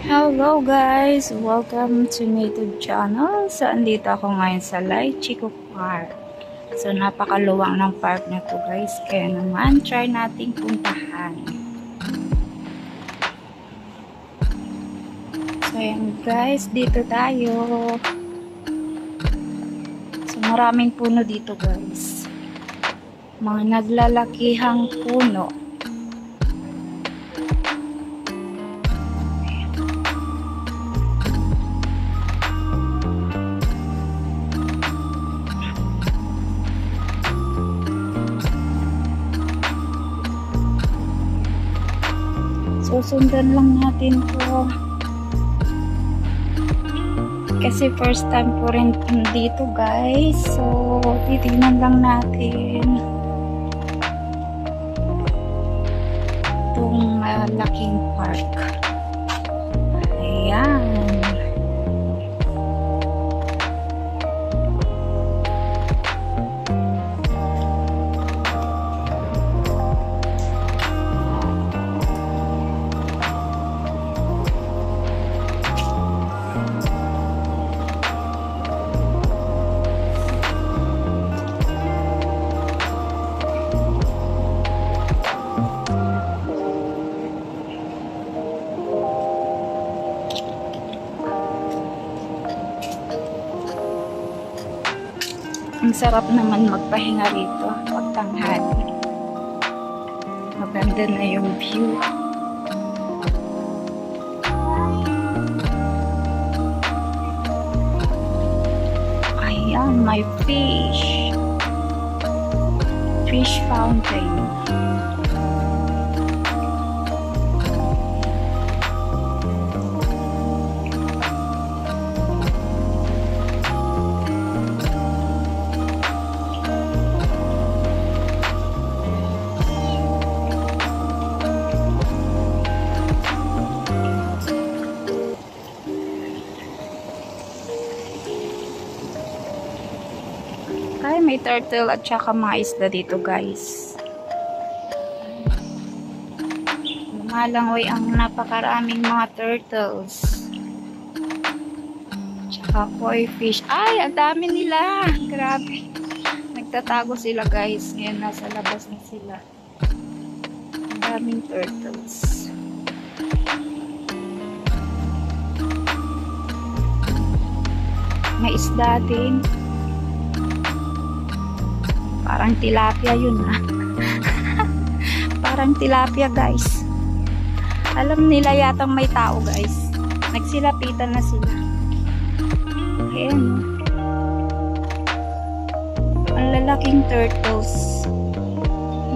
Hello guys! Welcome to my YouTube channel. So, andito ako ngayon sa Chico Park. So, napakaluwang ng park na to guys. Kaya naman, try nating puntahan. So, ayan guys, dito tayo. So, maraming puno dito guys. Mga naglalakihang puno. Susundan lang natin to kasi first time ko rin dito guys, so titignan lang natin itong malaking park. Ayan, ang sarap naman magpahinga rito pag tanghali. Maganda na yung view. Ayan, may fish fountain. Ay, may turtle at saka mga isda dito guys. Lumalangoy ang napakaraming mga turtles. Tsaka koi fish. Ay, ang dami nila. Grabe. Nagtatago sila guys. Ngayon nasa labas na sila. Ang daming turtles. May isda din. Parang tilapia yun ha. Parang tilapia guys. Alam nila yatang may tao guys. Nagsilapitan na sila. Ayan. Ang lalaking turtles.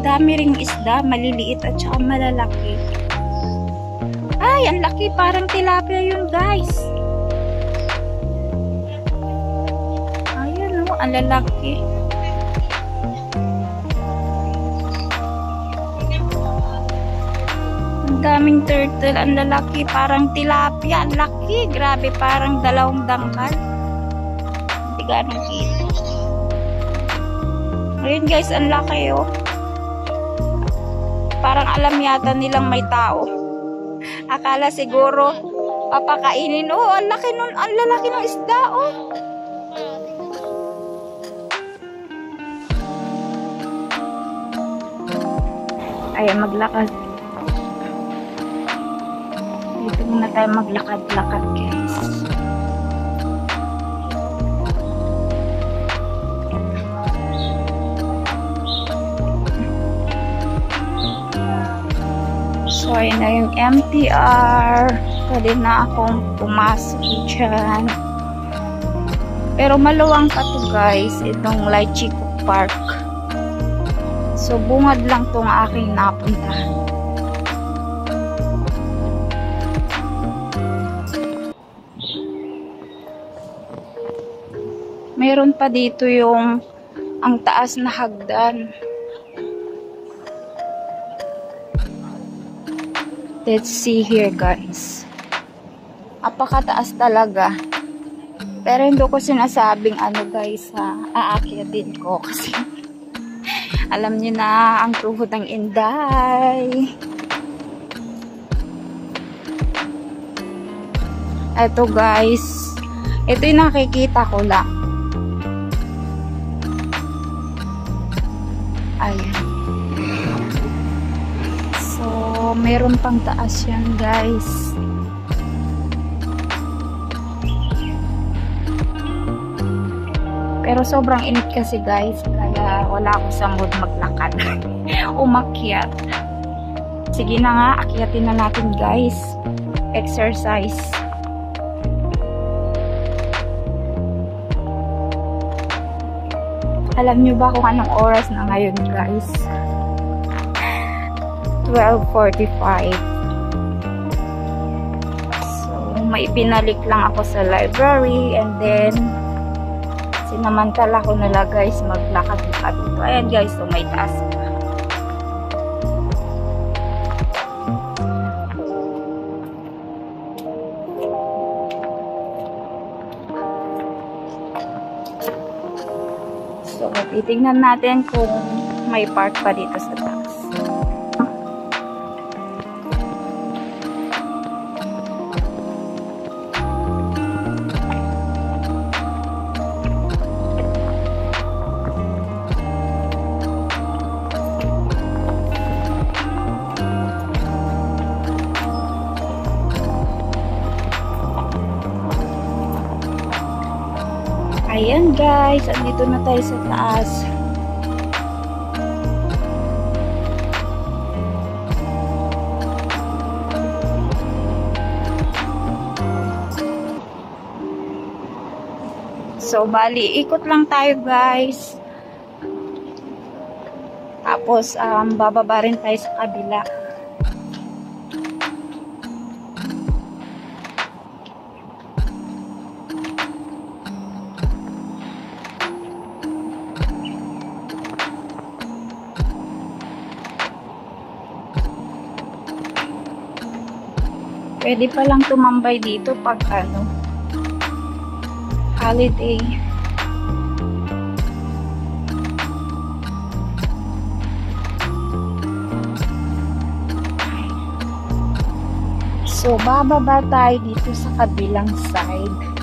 Dami ring isda. Maliliit at saka malalaki. Ay, ang laki. Parang tilapia yun guys. Ayan o. Ang lalaki. Daming turtle, ang lalaki, parang tilapia, ang laki, grabe, parang dalawang dangkal. Hindi ganong kita. Ayun guys, ang laki oh. Parang alam yata nilang may tao. Akala siguro papakainin. Oh, ang laki nun, ang lalaki ng isda oh. Ayan, maglakad. Dito muna tayo maglakad-lakad guys. So, ayun na yung MTR. Pwede na akong pumasok dyan. Pero maluwang pa to guys, itong Chico Park. So, bungad lang tong aking napuntahan. Meron pa dito yung ang taas na hagdan. Let's see here guys. Apakataas talaga. Pero hindi ko sinasabing ano guys ha, aakyatin ko kasi alam niyo na ang tuhod ng Inday. Eto guys, ito yung nakikita ko lang. Ayan. So, meron pang taas yan guys. Pero sobrang init kasi guys, kaya wala ako sa mood maglakad. Umakyat. Sige na nga, akyatin na natin guys. Exercise. Alam nyo ba kung anong oras na ngayon guys? 12:45. So, may pinalik lang ako sa library and then sinamantala ko nila guys maglakad-lakad dito. Ayan guys, so may taas pa. So, titignan natin kung may park pa dito sa taas. Ayan guys, andito na tayo sa taas. So, bali, ikot lang tayo guys. Tapos, bababa rin tayo sa kabila. Pwede pa lang tumambay dito pag holiday. So, bababa tayo dito sa kabilang side.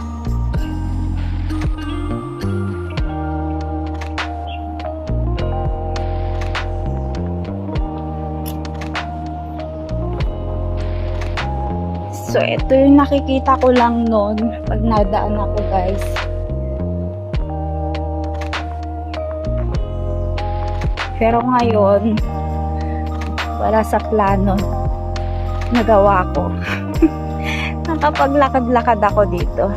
So, ito yung nakikita ko lang noon pag nadaan ako guys. Pero ngayon, wala sa plano. Nagawa ko. Nakapaglakad-lakad ako dito.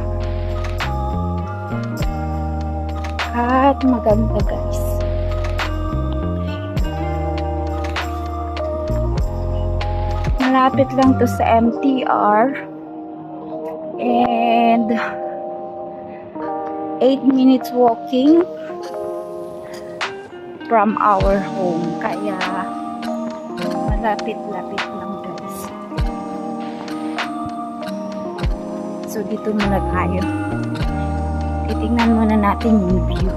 At maganda guys. Malapit lang to sa MTR and 8 minutes walking from our home, kaya malapit-lapit lang guys. So dito muna tayo, titingnan muna natin yung view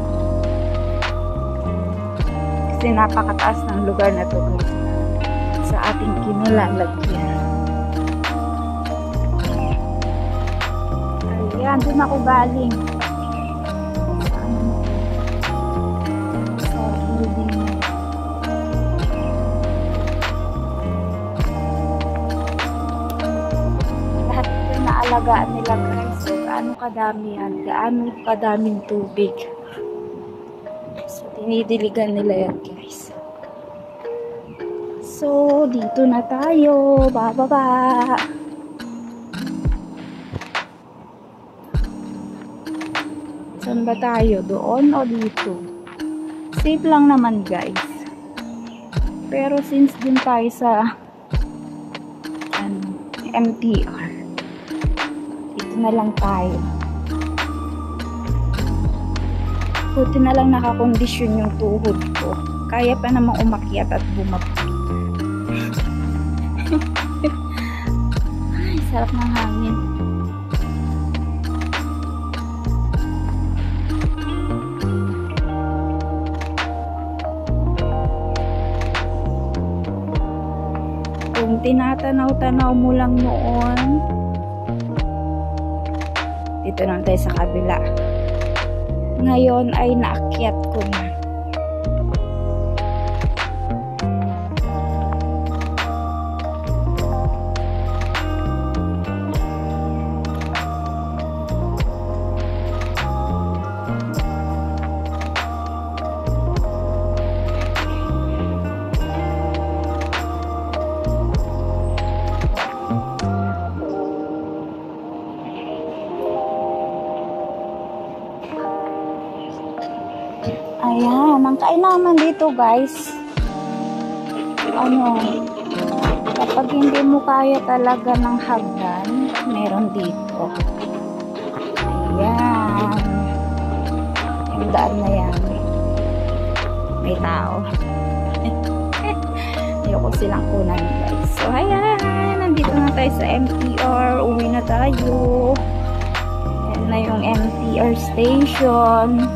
kasi napakataas ng lugar na to guys sa ating kinalalagyan. Ayan, doon ako galing. Sa building. Lahat ito naalagaan nila guys. So, gaano kadami yan? Gaano kadaming tubig? So, tinidiligan nila yan guys. So, dito na tayo. Bababa. Saan ba tayo? Doon o dito? Safe lang naman guys. Pero since din tayo sa MTR, dito na lang tayo. Buti na lang nakakondisyon yung tuhod ko. Kaya pa namang umakyat at bumaba. Ay, sarap ng hangin. Kung tinatanaw-tanaw mo lang noon, Dito naman tayo sa kabila. Ngayon ay naakyat ko na. Ayan, ang kainaman dito guys, kapag hindi mo kaya talaga ng hagdan, meron dito. Ayan, yung daan na yan, may tao. Ayoko silang kunan guys. So ayan, nandito na tayo sa MTR, uwi na tayo. Ayan na yung MTR station.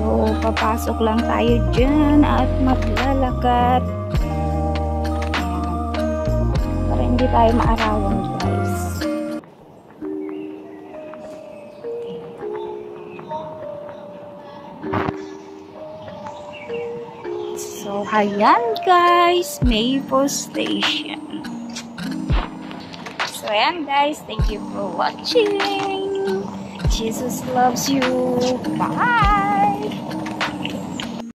So, papasok lang tayo dyan at maglalakad. Ayan. Para hindi tayo maarawan, guys. So, ayan guys, Maple Station. So, ayan guys, thank you for watching. Jesus loves you. Bye!